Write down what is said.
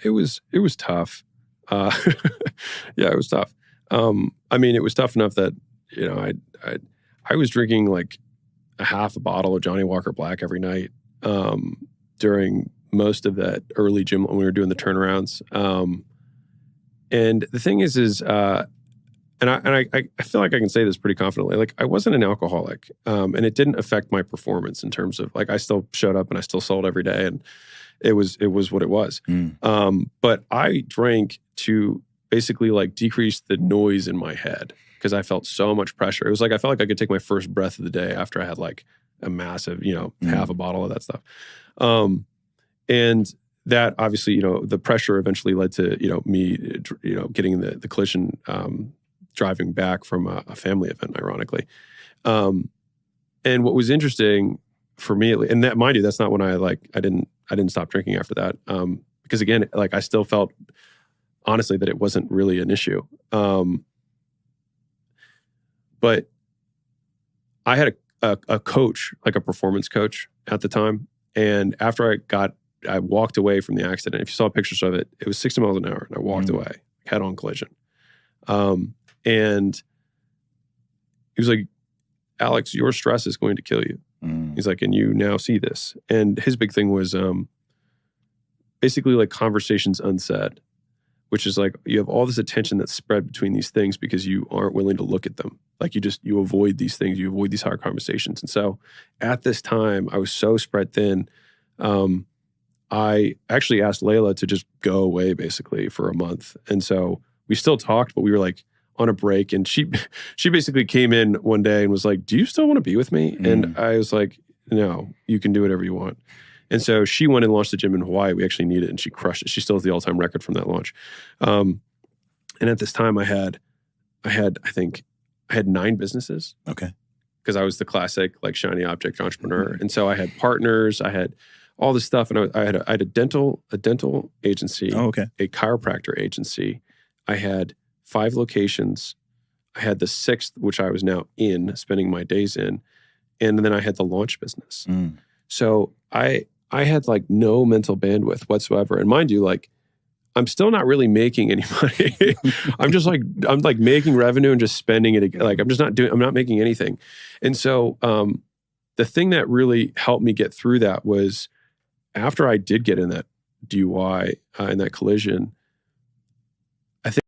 It was tough. Uh, yeah, it was tough. I mean, it was tough enough that, you know, I was drinking like a half a bottle of Johnny Walker Black every night during most of that early gym when we were doing the turnarounds. And the thing is, and I feel like I can say this pretty confidently. Like, I wasn't an alcoholic, and it didn't affect my performance in terms of, like, I still showed up and I still sold every day, and it was what it was. But I drank to basically like decrease the noise in my head because I felt so much pressure. It was like I felt like I could take my first breath of the day after I had like a massive, half a bottle of that stuff. And that obviously, the pressure eventually led to, me, getting the collision, driving back from a family event, ironically. And what was interesting for me, and that, mind you, that's not when I didn't stop drinking after that. Because again, like, I still felt honestly that it wasn't really an issue. But I had a coach, like a performance coach at the time. And after I walked away from the accident. If you saw pictures of it, it was 60 miles an hour, and I walked away, head-on collision. And he was like, "Alex, your stress is going to kill you." He's like, "And you now see this." And his big thing was basically like conversations unsaid, which is like, you have all this attention that's spread between these things because you aren't willing to look at them. Like, you avoid these things, you avoid these hard conversations. And so at this time, I was so spread thin. I actually asked Layla to just go away basically for a month. And so we still talked, but we were like on a break. And she basically came in one day and was like, "Do you still want to be with me?" And I was like, "No, you can do whatever you want." And so she went and launched a gym in Hawaii. We actually need it, and she crushed it. She still has the all-time record from that launch. And at this time I had 9 businesses. Okay. Because I was the classic like shiny object entrepreneur. And so I had partners, I had all this stuff, and I had a dental agency, a chiropractor agency. I had 5 locations. I had the 6th, which I was now spending my days in, and then I had the launch business. So I had like no mental bandwidth whatsoever. And mind you, like, I'm still not really making any money. I'm like making revenue and just spending it. Like, I'm not making anything. And so the thing that really helped me get through that was, after I did get in that DUI, in that collision,